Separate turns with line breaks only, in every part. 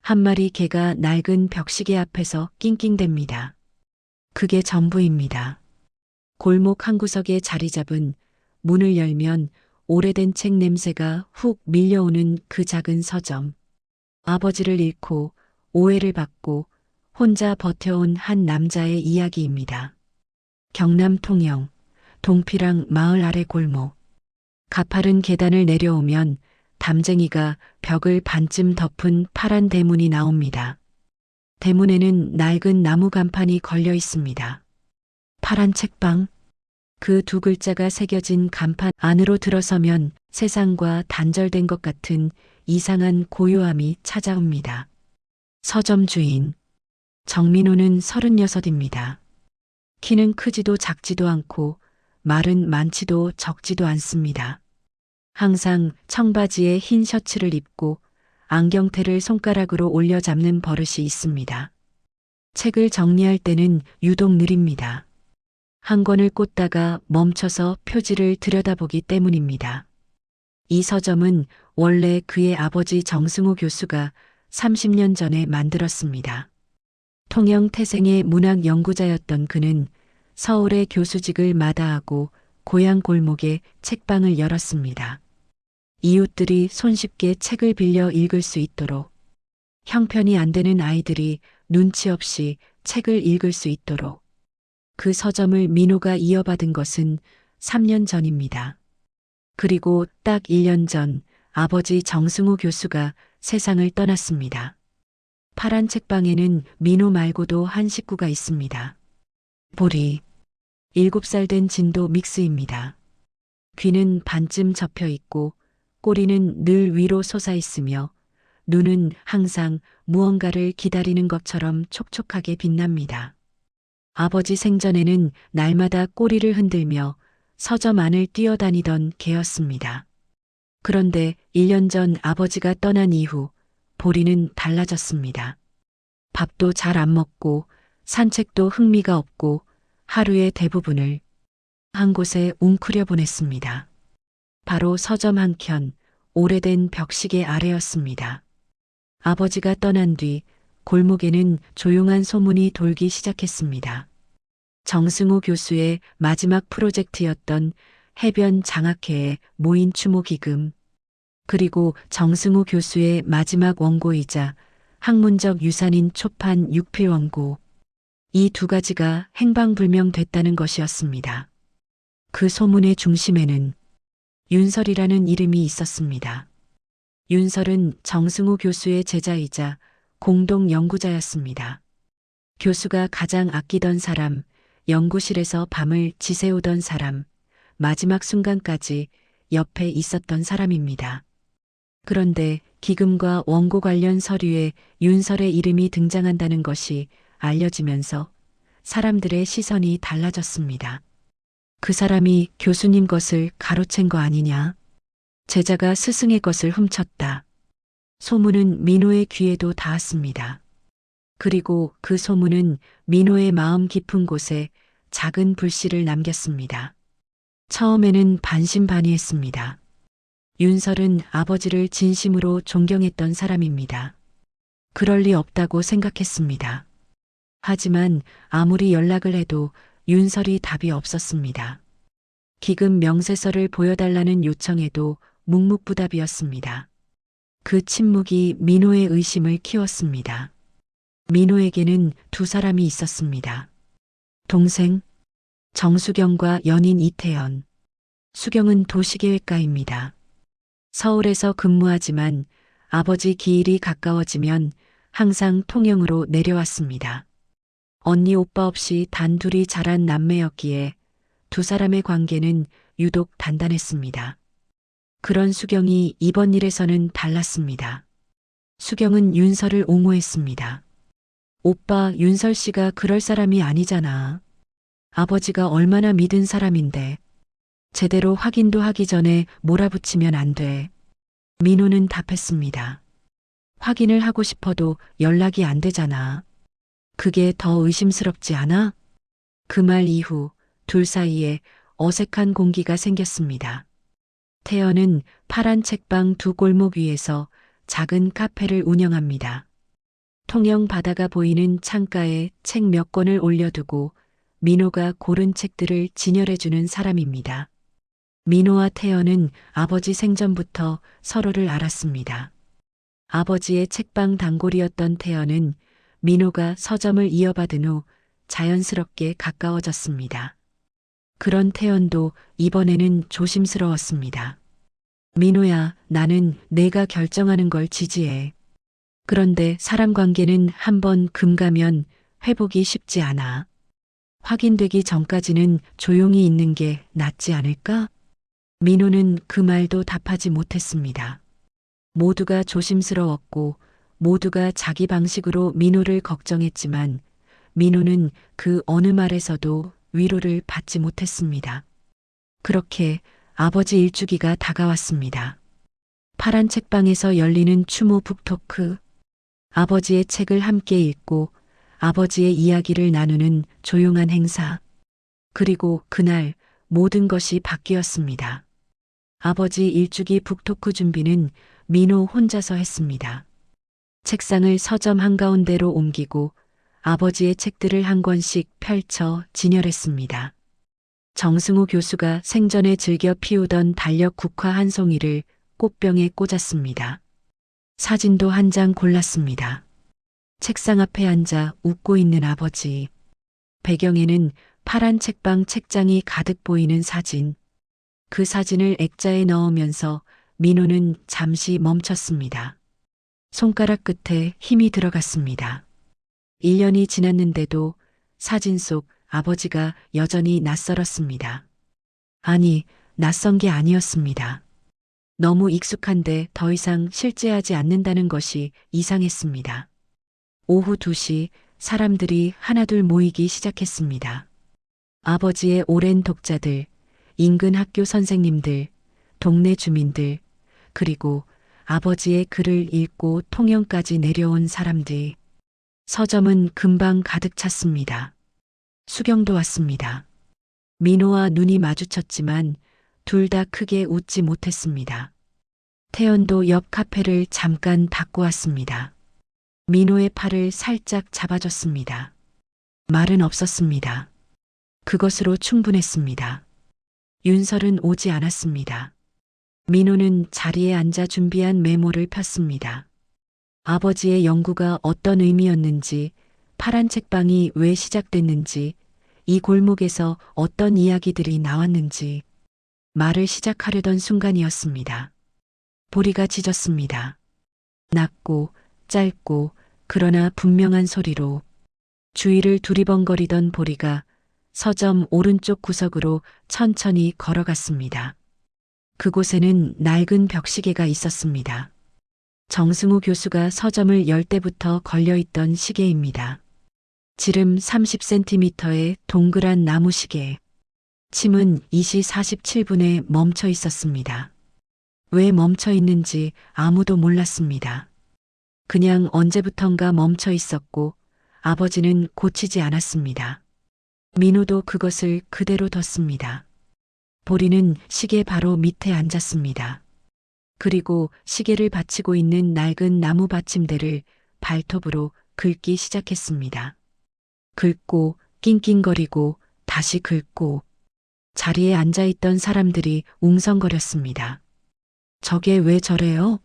한 마리 개가 낡은 벽시계 앞에서 낑낑댑니다. 그게 전부입니다. 골목 한 구석에 자리 잡은 문을 열면 오래된 책 냄새가 훅 밀려오는 그 작은 서점. 아버지를 잃고 오해를 받고 혼자 버텨온 한 남자의 이야기입니다. 경남 통영, 동피랑 마을 아래 골목. 가파른 계단을 내려오면 담쟁이가 벽을 반쯤 덮은 파란 대문이 나옵니다. 대문에는 낡은 나무 간판이 걸려 있습니다. 파란 책방. 그 두 글자가 새겨진 간판 안으로 들어서면 세상과 단절된 것 같은 이상한 고요함이 찾아옵니다. 서점 주인. 정민호는 36입니다. 키는 크지도 작지도 않고 말은 많지도 적지도 않습니다. 항상 청바지에 흰 셔츠를 입고 안경테를 손가락으로 올려 잡는 버릇이 있습니다. 책을 정리할 때는 유독 느립니다. 한 권을 꽂다가 멈춰서 표지를 들여다보기 때문입니다. 이 서점은 원래 그의 아버지 정승호 교수가 30년 전에 만들었습니다. 통영 태생의 문학 연구자였던 그는 서울의 교수직을 마다하고 고향 골목에 책방을 열었습니다. 이웃들이 손쉽게 책을 빌려 읽을 수 있도록, 형편이 안 되는 아이들이 눈치 없이 책을 읽을 수 있도록. 그 서점을 민호가 이어받은 것은 3년 전입니다. 그리고 딱 1년 전 아버지 정승호 교수가 세상을 떠났습니다. 파란 책방에는 민호 말고도 한 식구가 있습니다. 보리. 7살 된 진도 믹스입니다. 귀는 반쯤 접혀 있고 꼬리는 늘 위로 솟아 있으며 눈은 항상 무언가를 기다리는 것처럼 촉촉하게 빛납니다. 아버지 생전에는 날마다 꼬리를 흔들며 서점 안을 뛰어다니던 개였습니다. 그런데 1년 전 아버지가 떠난 이후 보리는 달라졌습니다. 밥도 잘 안 먹고 산책도 흥미가 없고 하루의 대부분을 한 곳에 웅크려 보냈습니다. 바로 서점 한켠 오래된 벽시계 아래였습니다. 아버지가 떠난 뒤 골목에는 조용한 소문이 돌기 시작했습니다. 정승호 교수의 마지막 프로젝트였던 해변 장학회의 모인 추모 기금, 그리고 정승호 교수의 마지막 원고이자 학문적 유산인 초판 육필 원고, 이 두 가지가 행방불명됐다는 것이었습니다. 그 소문의 중심에는 윤설이라는 이름이 있었습니다. 윤설은 정승호 교수의 제자이자 공동 연구자였습니다. 교수가 가장 아끼던 사람, 연구실에서 밤을 지새우던 사람, 마지막 순간까지 옆에 있었던 사람입니다. 그런데 기금과 원고 관련 서류에 윤설의 이름이 등장한다는 것이 알려지면서 사람들의 시선이 달라졌습니다. 그 사람이 교수님 것을 가로챈 거 아니냐? 제자가 스승의 것을 훔쳤다. 소문은 민호의 귀에도 닿았습니다. 그리고 그 소문은 민호의 마음 깊은 곳에 작은 불씨를 남겼습니다. 처음에는 반신반의했습니다. 윤설은 아버지를 진심으로 존경했던 사람입니다. 그럴 리 없다고 생각했습니다. 하지만 아무리 연락을 해도 윤설이 답이 없었습니다. 기금 명세서를 보여달라는 요청에도 묵묵부답이었습니다. 그 침묵이 민호의 의심을 키웠습니다. 민호에게는 두 사람이 있었습니다. 동생, 정수경과 연인 이태연. 수경은 도시계획가입니다. 서울에서 근무하지만 아버지 기일이 가까워지면 항상 통영으로 내려왔습니다. 언니 오빠 없이 단둘이 자란 남매였기에 두 사람의 관계는 유독 단단했습니다. 그런 수경이 이번 일에서는 달랐습니다. 수경은 윤설을 옹호했습니다. 오빠, 윤설 씨가 그럴 사람이 아니잖아. 아버지가 얼마나 믿은 사람인데 제대로 확인도 하기 전에 몰아붙이면 안 돼. 민호는 답했습니다. 확인을 하고 싶어도 연락이 안 되잖아. 그게 더 의심스럽지 않아? 그 말 이후 둘 사이에 어색한 공기가 생겼습니다. 태연은 파란 책방 두 골목 위에서 작은 카페를 운영합니다. 통영 바다가 보이는 창가에 책 몇 권을 올려두고 민호가 고른 책들을 진열해주는 사람입니다. 민호와 태연은 아버지 생전부터 서로를 알았습니다. 아버지의 책방 단골이었던 태연은 민호가 서점을 이어받은 후 자연스럽게 가까워졌습니다. 그런 태연도 이번에는 조심스러웠습니다. 민호야, 나는 내가 결정하는 걸 지지해. 그런데 사람 관계는 한번 금가면 회복이 쉽지 않아. 확인되기 전까지는 조용히 있는 게 낫지 않을까? 민호는 그 말도 답하지 못했습니다. 모두가 조심스러웠고 모두가 자기 방식으로 민호를 걱정했지만 민호는 그 어느 말에서도 위로를 받지 못했습니다. 그렇게 아버지 일주기가 다가왔습니다. 파란 책방에서 열리는 추모 북토크. 아버지의 책을 함께 읽고 아버지의 이야기를 나누는 조용한 행사. 그리고 그날 모든 것이 바뀌었습니다. 아버지 일주기 북토크 준비는 민호 혼자서 했습니다. 책상을 서점 한가운데로 옮기고 아버지의 책들을 한 권씩 펼쳐 진열했습니다. 정승우 교수가 생전에 즐겨 피우던 달력 국화 한 송이를 꽃병에 꽂았습니다. 사진도 한 장 골랐습니다. 책상 앞에 앉아 웃고 있는 아버지. 배경에는 파란 책방 책장이 가득 보이는 사진. 그 사진을 액자에 넣으면서 민호는 잠시 멈췄습니다. 손가락 끝에 힘이 들어갔습니다. 1년이 지났는데도 사진 속 아버지가 여전히 낯설었습니다. 아니, 낯선 게 아니었습니다. 너무 익숙한데 더 이상 실제하지 않는다는 것이 이상했습니다. 오후 2시 사람들이 하나둘 모이기 시작했습니다. 아버지의 오랜 독자들, 인근 학교 선생님들, 동네 주민들, 그리고 아버지의 글을 읽고 통영까지 내려온 사람들. 서점은 금방 가득 찼습니다. 수경도 왔습니다. 민호와 눈이 마주쳤지만 둘 다 크게 웃지 못했습니다. 태연도 옆 카페를 잠깐 닦고 왔습니다. 민호의 팔을 살짝 잡아줬습니다. 말은 없었습니다. 그것으로 충분했습니다. 윤설은 오지 않았습니다. 민호는 자리에 앉아 준비한 메모를 폈습니다. 아버지의 연구가 어떤 의미였는지, 파란 책방이 왜 시작됐는지, 이 골목에서 어떤 이야기들이 나왔는지, 말을 시작하려던 순간이었습니다. 보리가 짖었습니다. 낮고 짧고 그러나 분명한 소리로 주위를 두리번거리던 보리가 서점 오른쪽 구석으로 천천히 걸어갔습니다. 그곳에는 낡은 벽시계가 있었습니다. 정승우 교수가 서점을 열 때부터 걸려있던 시계입니다. 지름 30cm의 동그란 나무 시계. 침은 2시 47분에 멈춰 있었습니다. 왜 멈춰 있는지 아무도 몰랐습니다. 그냥 언제부턴가 멈춰 있었고 아버지는 고치지 않았습니다. 민호도 그것을 그대로 뒀습니다. 보리는 시계 바로 밑에 앉았습니다. 그리고 시계를 받치고 있는 낡은 나무 받침대를 발톱으로 긁기 시작했습니다. 긁고 낑낑거리고 다시 긁고 자리에 앉아있던 사람들이 웅성거렸습니다. 저게 왜 저래요?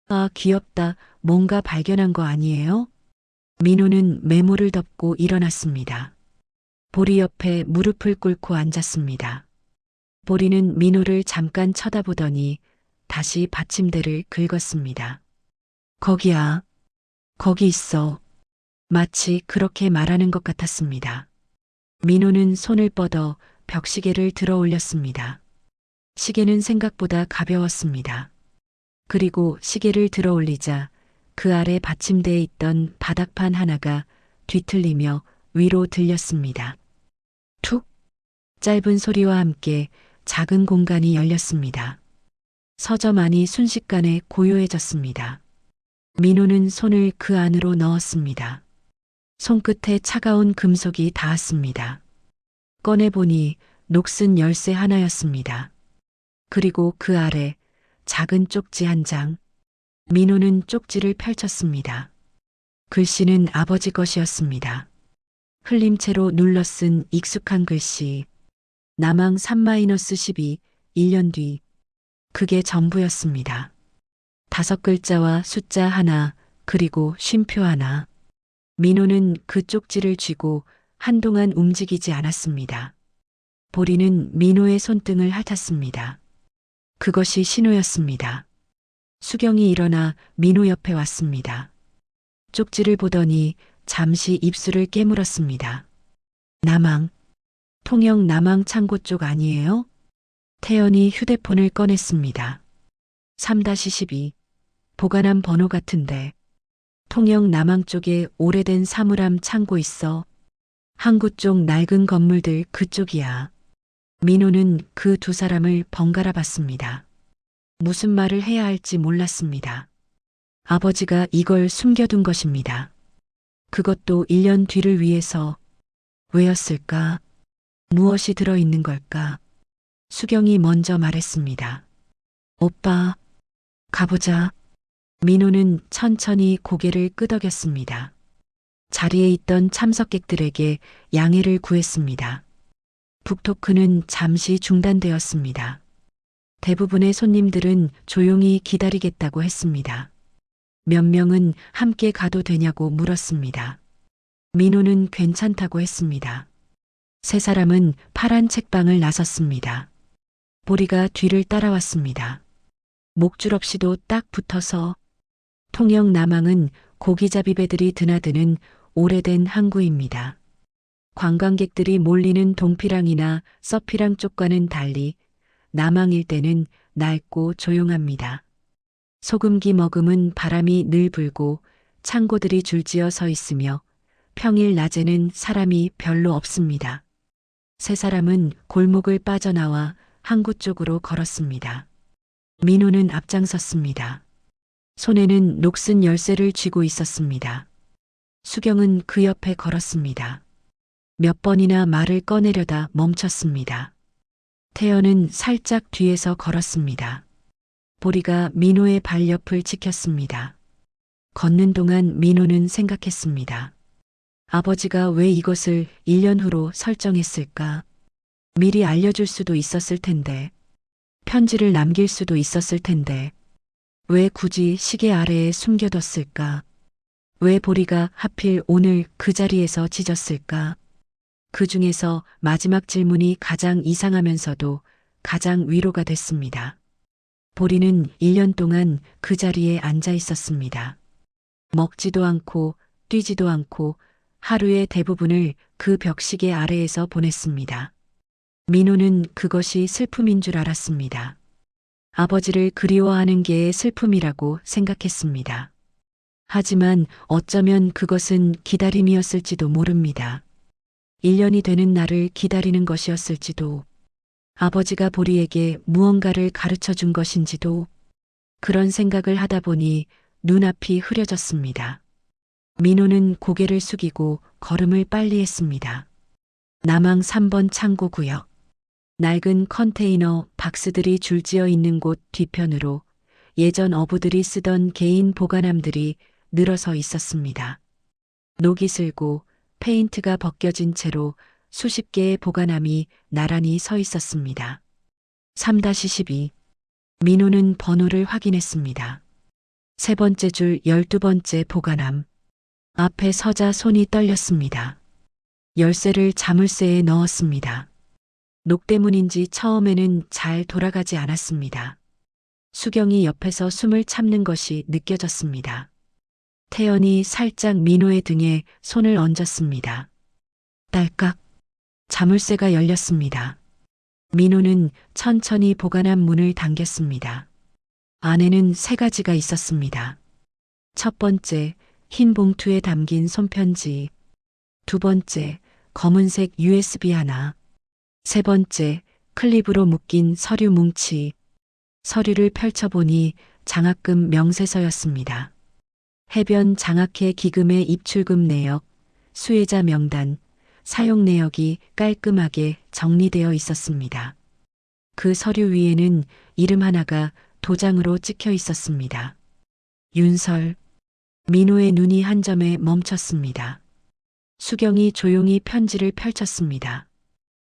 아, 귀엽다. 뭔가 발견한 거 아니에요? 민호는 메모를 덮고 일어났습니다. 보리 옆에 무릎을 꿇고 앉았습니다. 보리는 민호를 잠깐 쳐다보더니 다시 받침대를 긁었습니다. 거기야. 거기 있어. 마치 그렇게 말하는 것 같았습니다. 민호는 손을 뻗어 벽시계를 들어 올렸습니다. 시계는 생각보다 가벼웠습니다. 그리고 시계를 들어 올리자 그 아래 받침대에 있던 바닥판 하나가 뒤틀리며 위로 들렸습니다. 툭! 짧은 소리와 함께 작은 공간이 열렸습니다. 서점 안이 순식간에 고요해졌습니다. 민호는 손을 그 안으로 넣었습니다. 손끝에 차가운 금속이 닿았습니다. 꺼내보니 녹슨 열쇠 하나였습니다. 그리고 그 아래 작은 쪽지 한 장. 민호는 쪽지를 펼쳤습니다. 글씨는 아버지 것이었습니다. 흘림체로 눌러 쓴 익숙한 글씨. 남항 3-12, 1년 뒤. 그게 전부였습니다. 5글자와 숫자 하나, 그리고 쉼표 하나. 민호는 그 쪽지를 쥐고 한동안 움직이지 않았습니다. 보리는 민호의 손등을 핥았습니다. 그것이 신호였습니다. 수경이 일어나 민호 옆에 왔습니다. 쪽지를 보더니 잠시 입술을 깨물었습니다. 남항, 통영 남항 창고 쪽 아니에요? 태연이 휴대폰을 꺼냈습니다. 3-12, 보관함 번호 같은데. 통영 남항 쪽에 오래된 사물함 창고 있어. 항구 쪽 낡은 건물들 그쪽이야. 민호는 그 두 사람을 번갈아 봤습니다. 무슨 말을 해야 할지 몰랐습니다. 아버지가 이걸 숨겨둔 것입니다. 그것도 1년 뒤를 위해서. 왜였을까? 무엇이 들어있는 걸까? 수경이 먼저 말했습니다. 오빠, 가보자. 민호는 천천히 고개를 끄덕였습니다. 자리에 있던 참석객들에게 양해를 구했습니다. 북토크는 잠시 중단되었습니다. 대부분의 손님들은 조용히 기다리겠다고 했습니다. 몇 명은 함께 가도 되냐고 물었습니다. 민호는 괜찮다고 했습니다. 세 사람은 파란 책방을 나섰습니다. 보리가 뒤를 따라왔습니다. 목줄 없이도 딱 붙어서. 통영 남항은 고기잡이 배들이 드나드는 오래된 항구입니다. 관광객들이 몰리는 동피랑이나 서피랑 쪽과는 달리 남항 일대는 낡고 조용합니다. 소금기 머금은 바람이 늘 불고 창고들이 줄지어 서 있으며 평일 낮에는 사람이 별로 없습니다. 세 사람은 골목을 빠져나와 항구 쪽으로 걸었습니다. 민호는 앞장섰습니다. 손에는 녹슨 열쇠를 쥐고 있었습니다. 수경은 그 옆에 걸었습니다. 몇 번이나 말을 꺼내려다 멈췄습니다. 태연은 살짝 뒤에서 걸었습니다. 보리가 민호의 발 옆을 지켰습니다. 걷는 동안 민호는 생각했습니다. 아버지가 왜 이것을 1년 후로 설정했을까? 미리 알려줄 수도 있었을 텐데. 편지를 남길 수도 있었을 텐데. 왜 굳이 시계 아래에 숨겨뒀을까? 왜 보리가 하필 오늘 그 자리에서 짖었을까? 그 중에서 마지막 질문이 가장 이상하면서도 가장 위로가 됐습니다. 보리는 1년 동안 그 자리에 앉아 있었습니다. 먹지도 않고 뛰지도 않고 하루의 대부분을 그 벽시계 아래에서 보냈습니다. 민호는 그것이 슬픔인 줄 알았습니다. 아버지를 그리워하는 게 슬픔이라고 생각했습니다. 하지만 어쩌면 그것은 기다림이었을지도 모릅니다. 1년이 되는 날을 기다리는 것이었을지도, 아버지가 보리에게 무언가를 가르쳐 준 것인지도. 그런 생각을 하다 보니 눈앞이 흐려졌습니다. 민호는 고개를 숙이고 걸음을 빨리 했습니다. 남항 3번 창고구역. 낡은 컨테이너 박스들이 줄지어 있는 곳 뒤편으로 예전 어부들이 쓰던 개인 보관함들이 늘어서 있었습니다. 녹이 슬고 페인트가 벗겨진 채로 수십 개의 보관함이 나란히 서 있었습니다. 3-12. 민호는 번호를 확인했습니다. 세 번째 줄 12번째 보관함. 앞에 서자 손이 떨렸습니다. 열쇠를 자물쇠에 넣었습니다. 녹 때문인지 처음에는 잘 돌아가지 않았습니다. 수경이 옆에서 숨을 참는 것이 느껴졌습니다. 태연이 살짝 민호의 등에 손을 얹었습니다. 딸깍. 자물쇠가 열렸습니다. 민호는 천천히 보관함 문을 당겼습니다. 안에는 3가지가 있었습니다. 첫 번째, 흰 봉투에 담긴 손편지. 두 번째, 검은색 USB 하나. 세 번째, 클립으로 묶인 서류 뭉치. 서류를 펼쳐보니 장학금 명세서였습니다. 해변 장학회 기금의 입출금 내역, 수혜자 명단, 사용 내역이 깔끔하게 정리되어 있었습니다. 그 서류 위에는 이름 하나가 도장으로 찍혀 있었습니다. 윤설. 민호의 눈이 한 점에 멈췄습니다. 수경이 조용히 편지를 펼쳤습니다.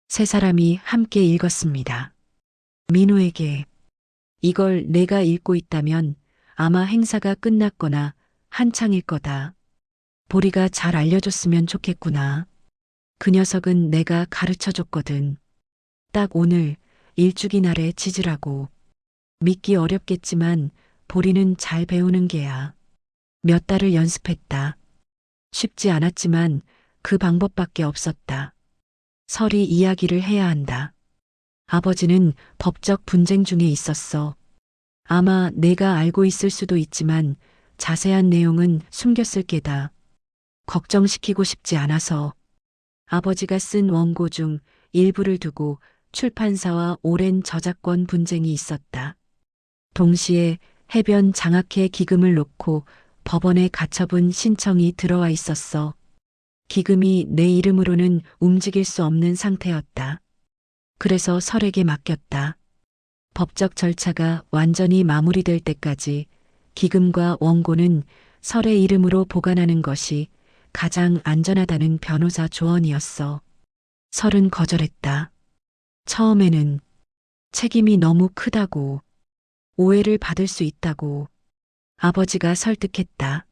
세 사람이 함께 읽었습니다. 민호에게 이걸 내가 읽고 있다면 아마 행사가 끝났거나 한창일 거다. 보리가 잘 알려줬으면 좋겠구나. 그 녀석은 내가 가르쳐줬거든. 딱 오늘 일주기 날에 짖으라고. 믿기 어렵겠지만 보리는 잘 배우는 개야. 몇 달을 연습했다. 쉽지 않았지만 그 방법밖에 없었다. 설이 이야기를 해야 한다. 아버지는 법적 분쟁 중에 있었어. 아마 내가 알고 있을 수도 있지만 자세한 내용은 숨겼을 게다. 걱정시키고 싶지 않아서. 아버지가 쓴 원고 중 일부를 두고 출판사와 오랜 저작권 분쟁이 있었다. 동시에 해변 장학회 기금을 놓고 법원에 가처분 신청이 들어와 있었어. 기금이 내 이름으로는 움직일 수 없는 상태였다. 그래서 설에게 맡겼다. 법적 절차가 완전히 마무리될 때까지 기금과 원고는 설의 이름으로 보관하는 것이 가장 안전하다는 변호사 조언이었어. 설은 거절했다. 처음에는 책임이 너무 크다고, 오해를 받을 수 있다고. 아버지가 설득했다.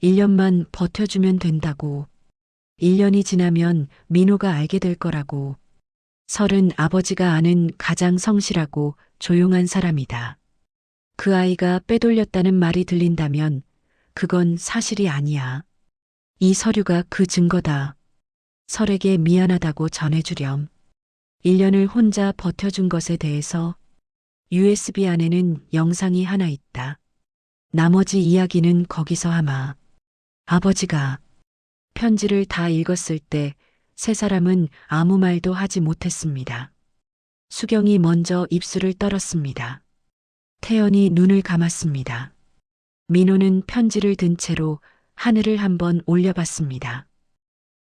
1년만 버텨주면 된다고. 1년이 지나면 민호가 알게 될 거라고. 설은 아버지가 아는 가장 성실하고 조용한 사람이다. 그 아이가 빼돌렸다는 말이 들린다면 그건 사실이 아니야. 이 서류가 그 증거다. 설에게 미안하다고 전해주렴. 1년을 혼자 버텨준 것에 대해서 USB 안에는 영상이 하나 있다. 나머지 이야기는 거기서 하마. 아버지가 편지를 다 읽었을 때 세 사람은 아무 말도 하지 못했습니다. 수경이 먼저 입술을 떨었습니다. 태연이 눈을 감았습니다. 민호는 편지를 든 채로 하늘을 한번 올려봤습니다.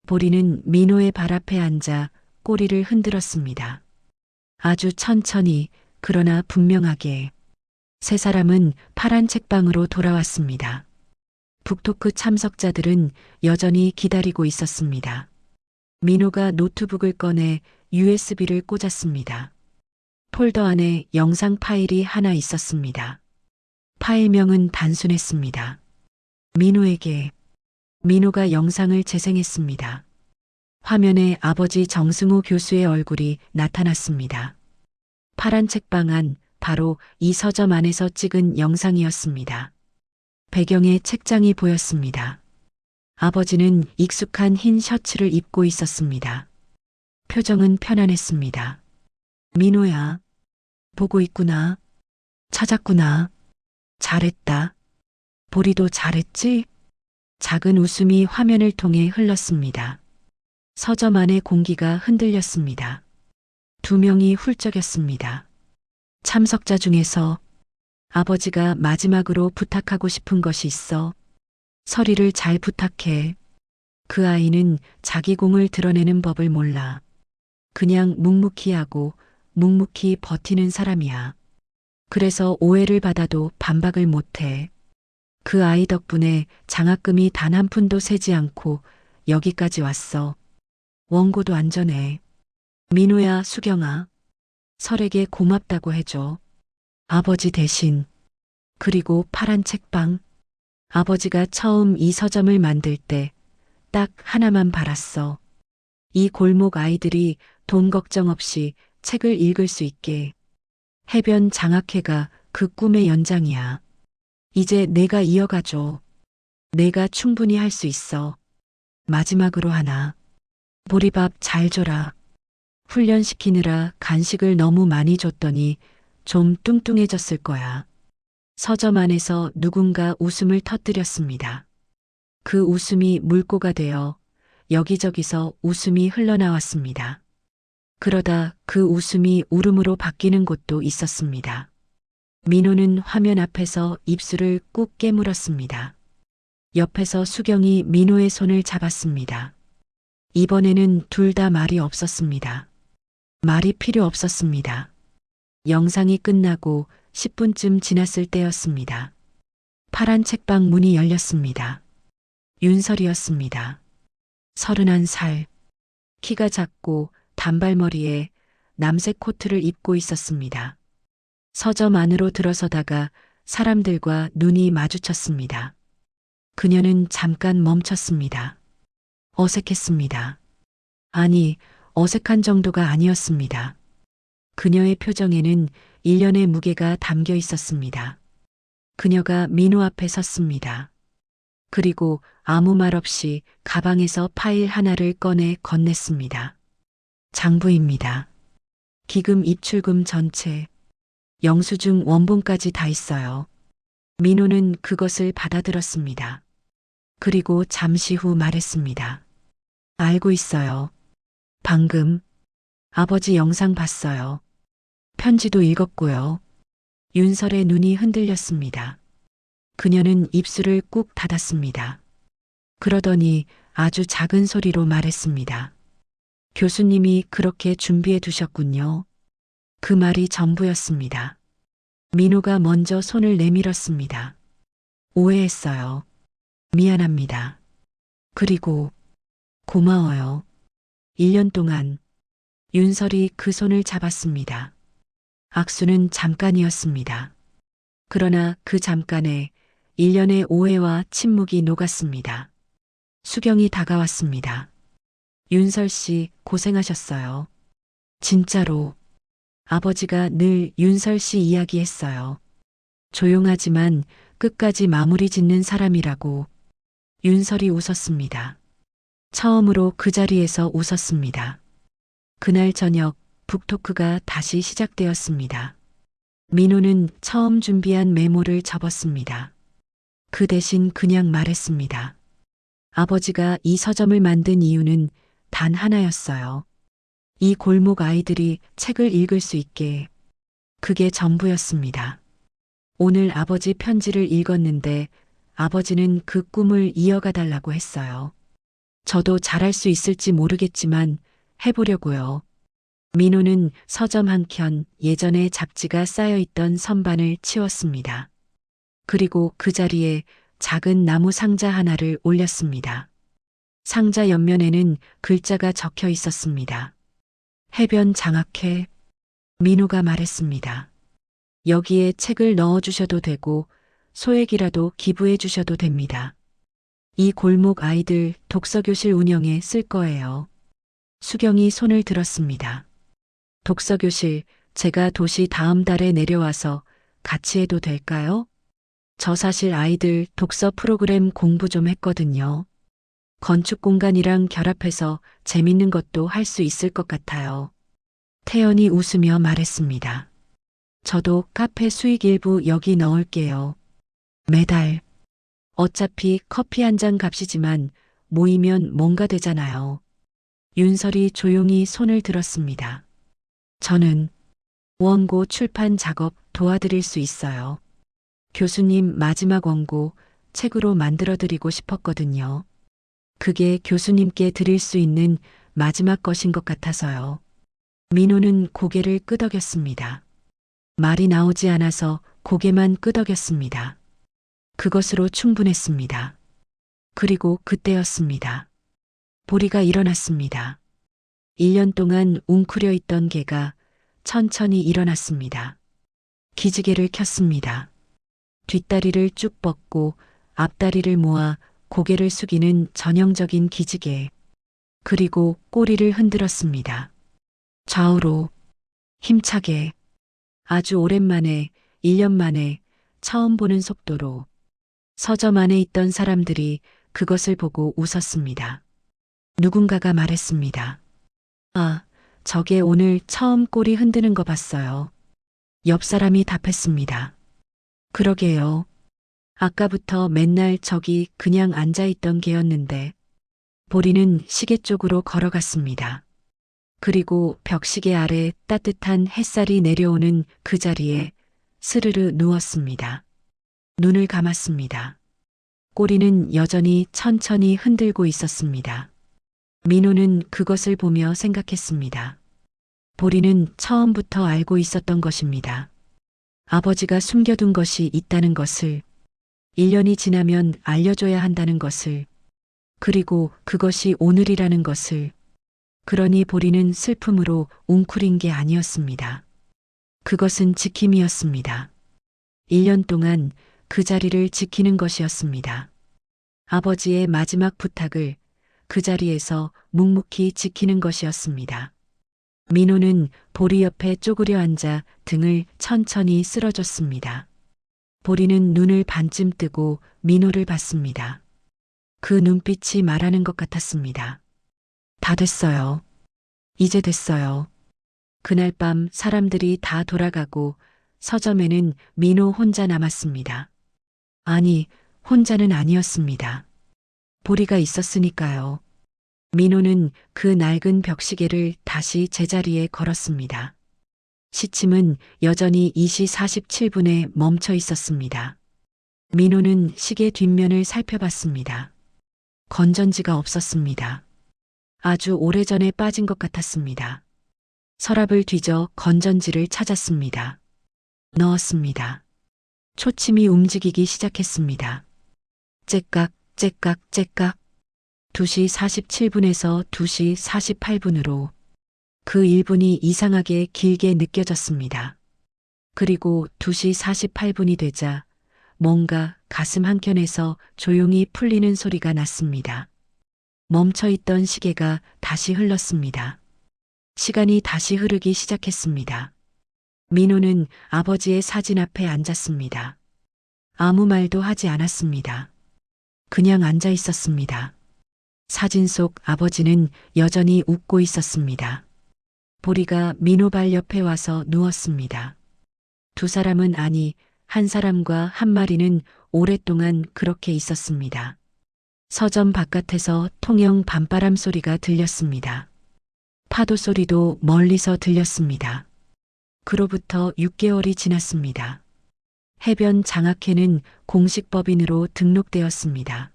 보리는 민호의 발 앞에 앉아 꼬리를 흔들었습니다. 아주 천천히 그러나 분명하게. 세 사람은 파란 책방으로 돌아왔습니다. 북토크 참석자들은 여전히 기다리고 있었습니다. 민호가 노트북을 꺼내 USB를 꽂았습니다. 폴더 안에 영상 파일이 하나 있었습니다. 파일명은 단순했습니다. 민호에게. 민호가 영상을 재생했습니다. 화면에 아버지 정승호 교수의 얼굴이 나타났습니다. 파란 책방 안 바로 이 서점 안에서 찍은 영상이었습니다. 배경에 책장이 보였습니다. 아버지는 익숙한 흰 셔츠를 입고 있었습니다. 표정은 편안했습니다. 민호야, 보고 있구나. 찾았구나. 잘했다. 보리도 잘했지? 작은 웃음이 화면을 통해 흘렀습니다. 서점 안의 공기가 흔들렸습니다. 두 명이 훌쩍였습니다. 참석자 중에서 아버지가 마지막으로 부탁하고 싶은 것이 있어. 설이를 잘 부탁해. 그 아이는 자기 공을 드러내는 법을 몰라. 그냥 묵묵히 하고 묵묵히 버티는 사람이야. 그래서 오해를 받아도 반박을 못해. 그 아이 덕분에 장학금이 단 한 푼도 새지 않고 여기까지 왔어. 원고도 안전해. 민호야, 수경아. 설에게 고맙다고 해줘. 아버지 대신. 그리고 파란 책방. 아버지가 처음 이 서점을 만들 때 딱 하나만 바랐어. 이 골목 아이들이 돈 걱정 없이 책을 읽을 수 있게. 해변 장학회가 그 꿈의 연장이야. 이제 내가 이어가줘. 내가 충분히 할 수 있어. 마지막으로 하나. 보리밥 잘 줘라. 훈련시키느라 간식을 너무 많이 줬더니 좀 뚱뚱해졌을 거야. 서점 안에서 누군가 웃음을 터뜨렸습니다. 그 웃음이 물꼬가 되어 여기저기서 웃음이 흘러나왔습니다. 그러다 그 웃음이 울음으로 바뀌는 곳도 있었습니다. 민호는 화면 앞에서 입술을 꾹 깨물었습니다. 옆에서 수경이 민호의 손을 잡았습니다. 이번에는 둘 다 말이 없었습니다. 말이 필요 없었습니다. 영상이 끝나고 10분쯤 지났을 때였습니다. 파란 책방 문이 열렸습니다. 윤설이었습니다. 31살. 키가 작고 단발머리에 남색 코트를 입고 있었습니다. 서점 안으로 들어서다가 사람들과 눈이 마주쳤습니다. 그녀는 잠깐 멈췄습니다. 어색했습니다. 아니, 어색한 정도가 아니었습니다. 그녀의 표정에는 일련의 무게가 담겨 있었습니다. 그녀가 민호 앞에 섰습니다. 그리고 아무 말 없이 가방에서 파일 하나를 꺼내 건넸습니다. 장부입니다. 기금 입출금 전체, 영수증 원본까지 다 있어요. 민호는 그것을 받아들었습니다. 그리고 잠시 후 말했습니다. 알고 있어요. 방금 아버지 영상 봤어요. 편지도 읽었고요. 윤설의 눈이 흔들렸습니다. 그녀는 입술을 꾹 닫았습니다. 그러더니 아주 작은 소리로 말했습니다. 교수님이 그렇게 준비해 두셨군요. 그 말이 전부였습니다. 민호가 먼저 손을 내밀었습니다. 오해했어요. 미안합니다. 그리고 고마워요. 1년 동안 윤설이 그 손을 잡았습니다. 악수는 잠깐이었습니다. 그러나 그 잠깐에 1년의 오해와 침묵이 녹았습니다. 수경이 다가왔습니다. 윤설 씨 고생하셨어요. 진짜로. 아버지가 늘 윤설 씨 이야기했어요. 조용하지만 끝까지 마무리 짓는 사람이라고. 윤설이 웃었습니다. 처음으로 그 자리에서 웃었습니다. 그날 저녁 북토크가 다시 시작되었습니다. 민호는 처음 준비한 메모를 접었습니다. 그 대신 그냥 말했습니다. 아버지가 이 서점을 만든 이유는 단 하나였어요. 이 골목 아이들이 책을 읽을 수 있게. 그게 전부였습니다. 오늘 아버지 편지를 읽었는데 아버지는 그 꿈을 이어가 달라고 했어요. 저도 잘할 수 있을지 모르겠지만 해보려고요. 민호는 서점 한켠 예전에 잡지가 쌓여있던 선반을 치웠습니다. 그리고 그 자리에 작은 나무 상자 하나를 올렸습니다. 상자 옆면에는 글자가 적혀 있었습니다. 해변 장학회. 민호가 말했습니다. 여기에 책을 넣어주셔도 되고 소액이라도 기부해 주셔도 됩니다. 이 골목 아이들 독서교실 운영에 쓸 거예요. 수경이 손을 들었습니다. 독서교실, 제가 도시 다음 달에 내려와서 같이 해도 될까요? 저 사실 아이들 독서 프로그램 공부 좀 했거든요. 건축 공간이랑 결합해서 재밌는 것도 할 수 있을 것 같아요. 태연이 웃으며 말했습니다. 저도 카페 수익 일부 여기 넣을게요. 매달. 어차피 커피 한 잔 값이지만 모이면 뭔가 되잖아요. 윤설이 조용히 손을 들었습니다. 저는 원고 출판 작업 도와드릴 수 있어요. 교수님 마지막 원고 책으로 만들어드리고 싶었거든요. 그게 교수님께 드릴 수 있는 마지막 것인 것 같아서요. 민호는 고개를 끄덕였습니다. 말이 나오지 않아서 고개만 끄덕였습니다. 그것으로 충분했습니다. 그리고 그때였습니다. 보리가 일어났습니다. 1년 동안 웅크려 있던 개가 천천히 일어났습니다. 기지개를 켰습니다. 뒷다리를 쭉 뻗고 앞다리를 모아 고개를 숙이는 전형적인 기지개. 그리고 꼬리를 흔들었습니다. 좌우로 힘차게. 아주 오랜만에 1년 만에 처음 보는 속도로. 서점 안에 있던 사람들이 그것을 보고 웃었습니다. 누군가가 말했습니다. 아, 저게 오늘 처음 꼬리 흔드는 거 봤어요. 옆 사람이 답했습니다. 그러게요. 아까부터 맨날 저기 그냥 앉아있던 개였는데. 보리는 시계 쪽으로 걸어갔습니다. 그리고 벽시계 아래 따뜻한 햇살이 내려오는 그 자리에 스르르 누웠습니다. 눈을 감았습니다. 꼬리는 여전히 천천히 흔들고 있었습니다. 민호는 그것을 보며 생각했습니다. 보리는 처음부터 알고 있었던 것입니다. 아버지가 숨겨둔 것이 있다는 것을. 1년이 지나면 알려줘야 한다는 것을, 그리고 그것이 오늘이라는 것을, 그러니 보리는 슬픔으로 웅크린 게 아니었습니다. 그것은 지킴이었습니다. 1년 동안 그 자리를 지키는 것이었습니다. 아버지의 마지막 부탁을 그 자리에서 묵묵히 지키는 것이었습니다. 민호는 보리 옆에 쪼그려 앉아 등을 천천히 쓸어줬습니다. 보리는 눈을 반쯤 뜨고 민호를 봤습니다. 그 눈빛이 말하는 것 같았습니다. 다 됐어요. 이제 됐어요. 그날 밤 사람들이 다 돌아가고 서점에는 민호 혼자 남았습니다. 아니, 혼자는 아니었습니다. 보리가 있었으니까요. 민호는 그 낡은 벽시계를 다시 제자리에 걸었습니다. 시침은 여전히 2시 47분에 멈춰 있었습니다. 민호는 시계 뒷면을 살펴봤습니다. 건전지가 없었습니다. 아주 오래전에 빠진 것 같았습니다. 서랍을 뒤져 건전지를 찾았습니다. 넣었습니다. 초침이 움직이기 시작했습니다. 째깍, 째깍, 째깍. 2시 47분에서 2시 48분으로 그 1분이 이상하게 길게 느껴졌습니다. 그리고 2시 48분이 되자 뭔가 가슴 한켠에서 조용히 풀리는 소리가 났습니다. 멈춰있던 시계가 다시 흘렀습니다. 시간이 다시 흐르기 시작했습니다. 민호는 아버지의 사진 앞에 앉았습니다. 아무 말도 하지 않았습니다. 그냥 앉아 있었습니다. 사진 속 아버지는 여전히 웃고 있었습니다. 보리가 민호 발 옆에 와서 누웠습니다. 두 사람은 아니, 한 사람과 한 마리는 오랫동안 그렇게 있었습니다. 서점 바깥에서 통영 밤바람 소리가 들렸습니다. 파도 소리도 멀리서 들렸습니다. 그로부터 6개월이 지났습니다. 해변 장학회는 공식 법인으로 등록되었습니다.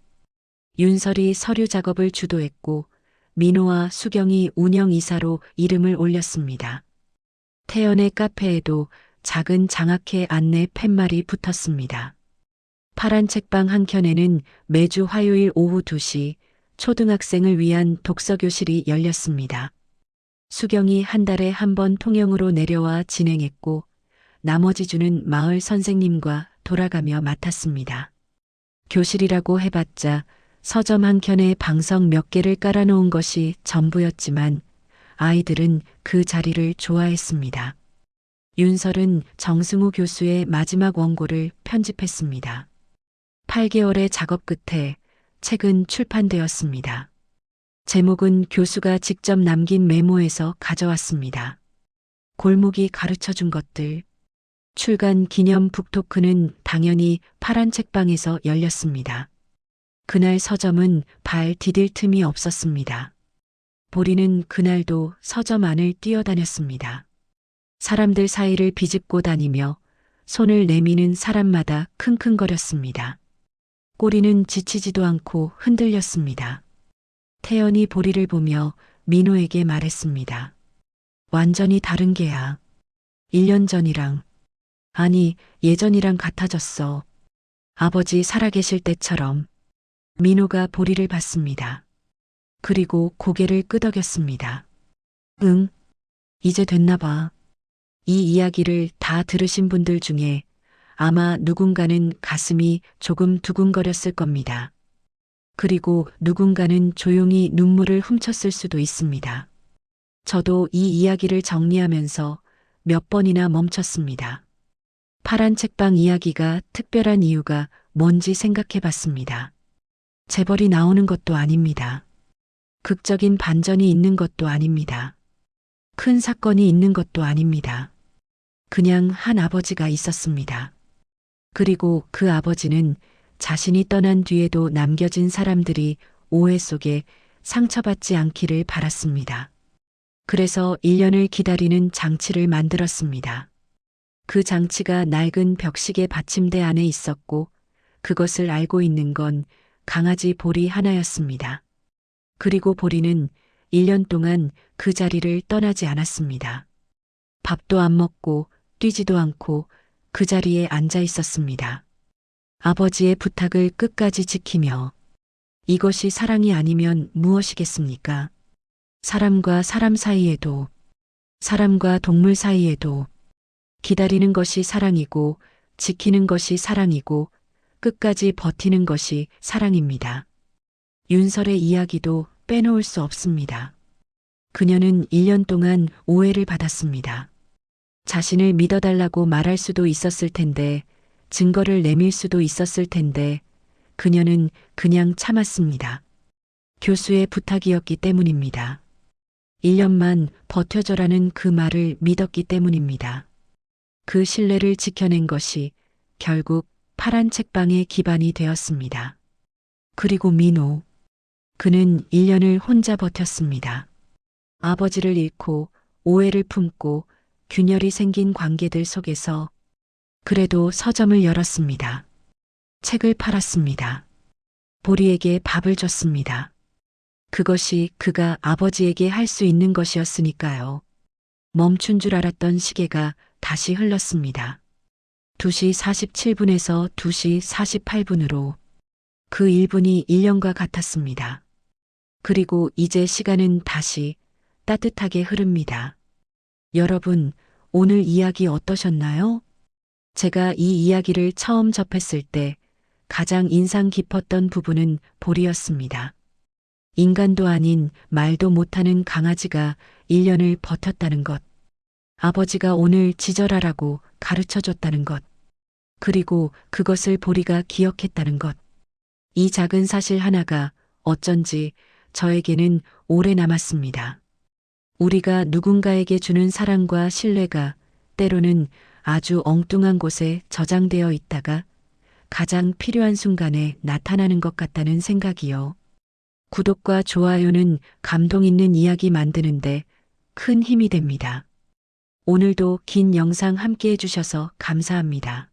윤설이 서류 작업을 주도했고 민호와 수경이 운영이사로 이름을 올렸습니다. 태연의 카페에도 작은 장학회 안내 팻말이 붙었습니다. 파란 책방 한켠에는 매주 화요일 오후 2시 초등학생을 위한 독서교실이 열렸습니다. 수경이 한 달에 한 번 통영으로 내려와 진행했고 나머지 주는 마을 선생님과 돌아가며 맡았습니다. 교실이라고 해봤자 서점 한켠에 방석 몇 개를 깔아놓은 것이 전부였지만 아이들은 그 자리를 좋아했습니다. 윤설은 정승우 교수의 마지막 원고를 편집했습니다. 8개월의 작업 끝에 책은 출판되었습니다. 제목은 교수가 직접 남긴 메모에서 가져왔습니다. 골목이 가르쳐준 것들. 출간 기념 북토크는 당연히 파란 책방에서 열렸습니다. 그날 서점은 발 디딜 틈이 없었습니다. 보리는 그날도 서점 안을 뛰어다녔습니다. 사람들 사이를 비집고 다니며 손을 내미는 사람마다 킁킁거렸습니다. 꼬리는 지치지도 않고 흔들렸습니다. 태연이 보리를 보며 민호에게 말했습니다. 완전히 다른 개야. 1년 전이랑, 아니 예전이랑 같아졌어. 아버지 살아계실 때처럼. 민호가 보리를 봤습니다. 그리고 고개를 끄덕였습니다. 응, 이제 됐나 봐. 이 이야기를 다 들으신 분들 중에 아마 누군가는 가슴이 조금 두근거렸을 겁니다. 그리고 누군가는 조용히 눈물을 훔쳤을 수도 있습니다. 저도 이 이야기를 정리하면서 몇 번이나 멈췄습니다. 파란 책방 이야기가 특별한 이유가 뭔지 생각해 봤습니다. 재벌이 나오는 것도 아닙니다. 극적인 반전이 있는 것도 아닙니다. 큰 사건이 있는 것도 아닙니다. 그냥 한 아버지가 있었습니다. 그리고 그 아버지는 자신이 떠난 뒤에도 남겨진 사람들이 오해 속에 상처받지 않기를 바랐습니다. 그래서 1년을 기다리는 장치를 만들었습니다. 그 장치가 낡은 벽시계 받침대 안에 있었고 그것을 알고 있는 건 강아지 보리 하나였습니다. 그리고 보리는 1년 동안 그 자리를 떠나지 않았습니다. 밥도 안 먹고 뛰지도 않고 그 자리에 앉아 있었습니다. 아버지의 부탁을 끝까지 지키며 이것이 사랑이 아니면 무엇이겠습니까? 사람과 사람 사이에도, 사람과 동물 사이에도 기다리는 것이 사랑이고 지키는 것이 사랑이고 끝까지 버티는 것이 사랑입니다. 윤설의 이야기도 빼놓을 수 없습니다. 그녀는 1년 동안 오해를 받았습니다. 자신을 믿어달라고 말할 수도 있었을 텐데, 증거를 내밀 수도 있었을 텐데, 그녀는 그냥 참았습니다. 교수의 부탁이었기 때문입니다. 1년만 버텨줘라는 그 말을 믿었기 때문입니다. 그 신뢰를 지켜낸 것이 결국 파란 책방의 기반이 되었습니다. 그리고 민호. 그는 1년을 혼자 버텼습니다. 아버지를 잃고 오해를 품고 균열이 생긴 관계들 속에서 그래도 서점을 열었습니다. 책을 팔았습니다. 보리에게 밥을 줬습니다. 그것이 그가 아버지에게 할 수 있는 것이었으니까요. 멈춘 줄 알았던 시계가 다시 흘렀습니다. 2시 47분에서 2시 48분으로 그 1분이 1년과 같았습니다. 그리고 이제 시간은 다시 따뜻하게 흐릅니다. 여러분, 오늘 이야기 어떠셨나요? 제가 이 이야기를 처음 접했을 때 가장 인상 깊었던 부분은 보리였습니다. 인간도 아닌 말도 못하는 강아지가 1년을 버텼다는 것. 아버지가 오늘 지절하라고 가르쳐 줬다는 것. 그리고 그것을 보리가 기억했다는 것. 이 작은 사실 하나가 어쩐지 저에게는 오래 남았습니다. 우리가 누군가에게 주는 사랑과 신뢰가 때로는 아주 엉뚱한 곳에 저장되어 있다가 가장 필요한 순간에 나타나는 것 같다는 생각이요. 구독과 좋아요는 감동 있는 이야기 만드는데 큰 힘이 됩니다. 오늘도 긴 영상 함께 해주셔서 감사합니다.